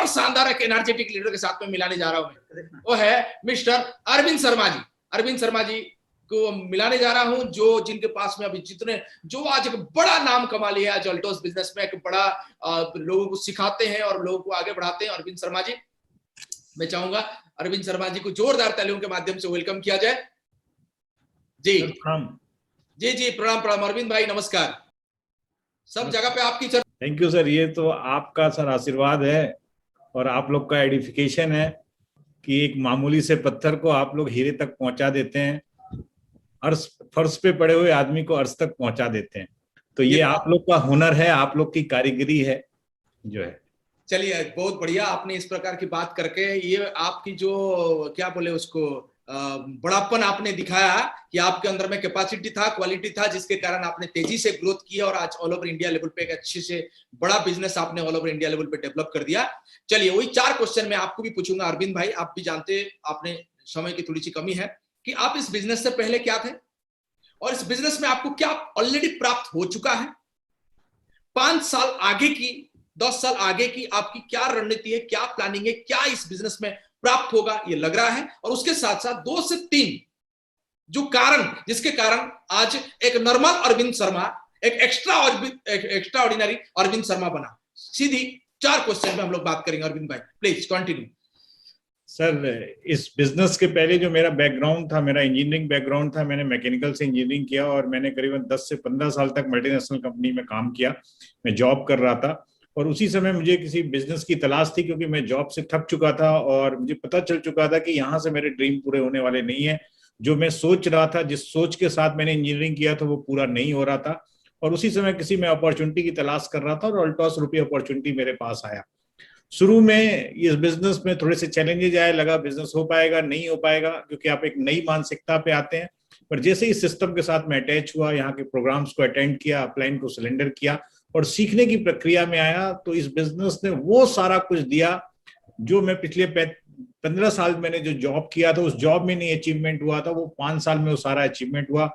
शानदार एक energetic leader के साथ में मिलाने जा रहा हूं मैं, वो है मिस्टर अरविंद शर्मा जी। अरविंद शर्मा जी को मिलाने जा रहा हूं, जो जिनके पास में अभी जितने, जो आज एक बड़ा नाम कमा लिया है, जो अल्टोस बिजनेस में एक बड़ा लोगों को सिखाते हैं और लोगों को आगे बढ़ाते हैं। अरविंद शर्मा जी, मैं चाहूंगा अरविंद शर्मा जी को जोरदार तालियों के माध्यम से वेलकम किया जाए। जी जी जी, प्रणाम प्रणाम अरविंद भाई, नमस्कार। सब जगह पे आपकी चर्चा। थैंक यू सर, ये तो आपका सर आशीर्वाद है और आप लोग का एडिफिकेशन है कि एक मामूली से पत्थर को आप लोग हीरे तक पहुंचा देते हैं, अर्श फर्श पे पड़े हुए आदमी को अर्श तक पहुंचा देते हैं। तो ये आप लोग का हुनर है, आप लोग की कारीगरी है जो है। चलिए, बहुत बढ़िया, आपने इस प्रकार की बात करके ये आपकी जो क्या बोले उसको बड़ापन आपने दिखाया कि आपके अंदर में कैपेसिटी था, क्वालिटी था, जिसके कारण आपने तेजी से ग्रोथ की और आज ऑल ओवर इंडिया लेवल पे एक अच्छे से बड़ा बिजनेस आपने ऑल ओवर इंडिया लेवल पे डेवलप कर दिया। चलिए, वही 4 क्वेश्चन मैं आपको भी पूछूंगा अरविंद भाई। आप भी जानते, आपने समय की थोड़ी सी कमी है, कि आप इस बिजनेस से पहले क्या थे और इस बिजनेस में आपको क्या ऑलरेडी प्राप्त हो चुका है। 5 साल आगे की, 10 साल आगे की आपकी क्या रणनीति है, क्या प्लानिंग है, क्या इस बिजनेस में प्राप्त होगा ये लग रहा है, और उसके साथ साथ 2 से 3 जो कारण, जिसके कारण आज एक नॉर्मल अरविंद शर्मा एक एक्स्ट्रा ऑर्डिनरी अरविंद शर्मा बना। सीधी 4 क्वेश्चन में हम लोग बात करेंगे। अरविंद भाई प्लीज कंटिन्यू। सर, इस बिजनेस के पहले जो मेरा बैकग्राउंड था, मेरा इंजीनियरिंग बैकग्राउंड था। मैंने मैकेनिकल से इंजीनियरिंग किया और मैंने करीबन 10 से 15 साल तक मल्टीनेशनल कंपनी में काम किया। मैं जॉब कर रहा था और उसी समय मुझे किसी बिजनेस की तलाश थी, क्योंकि मैं जॉब से थक चुका था और मुझे पता चल चुका था कि यहाँ से मेरे ड्रीम पूरे होने वाले नहीं है। जो मैं सोच रहा था, जिस सोच के साथ मैंने इंजीनियरिंग किया था, वो पूरा नहीं हो रहा था। और उसी समय किसी मैं अपॉर्चुनिटी की तलाश कर रहा था और अल्टॉस रुपी अपॉर्चुनिटी मेरे पास आया। शुरू में इस बिजनेस में थोड़े से चैलेंजेस आए, लगा बिजनेस हो पाएगा नहीं हो पाएगा, क्योंकि आप एक नई मानसिकता पे आते हैं। पर जैसे ही सिस्टम के साथ मैं अटैच हुआ, यहाँ के प्रोग्राम्स को अटेंड किया, अपलाइन को सिलेंडर किया और सीखने की प्रक्रिया में आया, तो इस बिजनेस ने वो सारा कुछ दिया जो मैं पिछले 15 साल मैंने जो जॉब किया था, उस जॉब में नहीं अचीवमेंट हुआ था, वो 5 साल में वो सारा अचीवमेंट हुआ।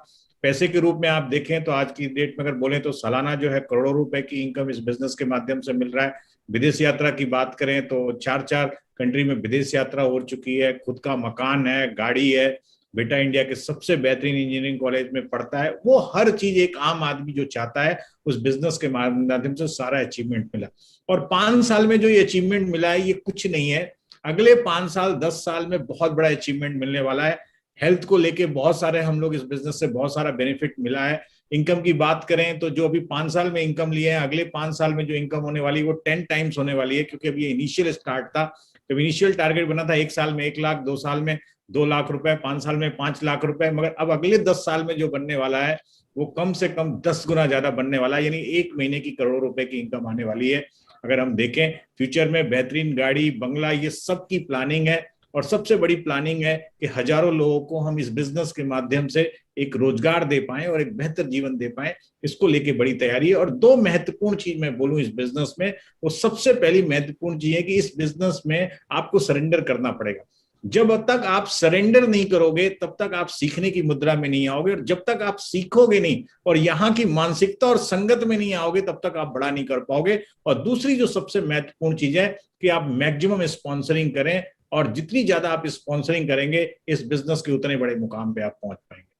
पैसे के रूप में आप देखें तो आज की डेट में अगर बोले तो सालाना जो है करोड़ों रुपए की इनकम इस बिजनेस के माध्यम से मिल रहा है। विदेश यात्रा की बात करें तो 4 कंट्री में विदेश यात्रा हो चुकी है, खुद का मकान है, गाड़ी है, बेटा इंडिया के सबसे बेहतरीन इंजीनियरिंग कॉलेज में पढ़ता है। वो हर चीज एक आम आदमी जो चाहता है, उस बिजनेस के माध्यम से सारा अचीवमेंट मिला। और 5 साल में जो ये अचीवमेंट मिला है, ये कुछ नहीं है। अगले 5 साल 10 साल में बहुत बड़ा अचीवमेंट मिलने वाला है। हेल्थ को लेके बहुत सारे हम लोग इस बिजनेस से बहुत सारा बेनिफिट मिला है। इनकम की बात करें तो जो अभी 5 साल में इनकम लिए हैं, अगले 5 साल में जो इनकम होने वाली है वो 10 टाइम्स होने वाली है, क्योंकि अभी ये इनिशियल स्टार्ट था। जब इनिशियल टारगेट बना था 1 साल में 1 लाख, 2 साल में 2 लाख रुपए, 5 साल में 5 लाख रुपए, मगर अब अगले 10 साल में जो बनने वाला है वो कम से कम 10 गुना ज्यादा बनने वाला है। यानी 1 महीने की करोड़ों रुपए की इनकम आने वाली है। अगर हम देखें फ्यूचर में बेहतरीन गाड़ी, बंगला, ये सब की प्लानिंग है। और सबसे बड़ी प्लानिंग है कि हजारों लोगों को हम इस बिजनेस के माध्यम से एक रोजगार दे पाएं और एक बेहतर जीवन दे पाएं। इसको लेके बड़ी तैयारी है। और 2 महत्वपूर्ण चीज मैं बोलूं इस बिजनेस में, वो सबसे पहली महत्वपूर्ण चीज है कि इस बिजनेस में आपको सरेंडर करना पड़ेगा। जब तक आप सरेंडर नहीं करोगे तब तक आप सीखने की मुद्रा में नहीं आओगे, और जब तक आप सीखोगे नहीं और यहाँ की मानसिकता और संगत में नहीं आओगे तब तक आप बड़ा नहीं कर पाओगे। और दूसरी जो सबसे महत्वपूर्ण चीज है कि आप मैक्सिमम स्पॉन्सरिंग करें, और जितनी ज्यादा आप स्पॉन्सरिंग करेंगे इस बिजनेस के उतने बड़े मुकाम पे आप पहुंच पाएंगे।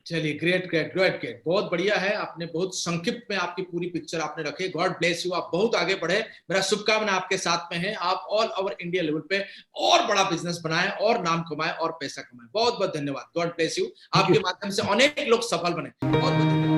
चलिए, ग्रेट ग्रेट ग्रेट ग्रेट, बहुत बढ़िया है। आपने बहुत संक्षिप्त में आपकी पूरी पिक्चर आपने रखी। गॉड ब्लेस यू, आप बहुत आगे बढ़े। मेरा शुभकामना आपके साथ में है। आप ऑल ओवर इंडिया लेवल पे और बड़ा बिजनेस बनाएं और नाम कमाएं और पैसा कमाएं। बहुत बहुत धन्यवाद। God bless you. आपके माध्यम से अनेक लोग सफल बने। बहुत बहुत धन्यवाद।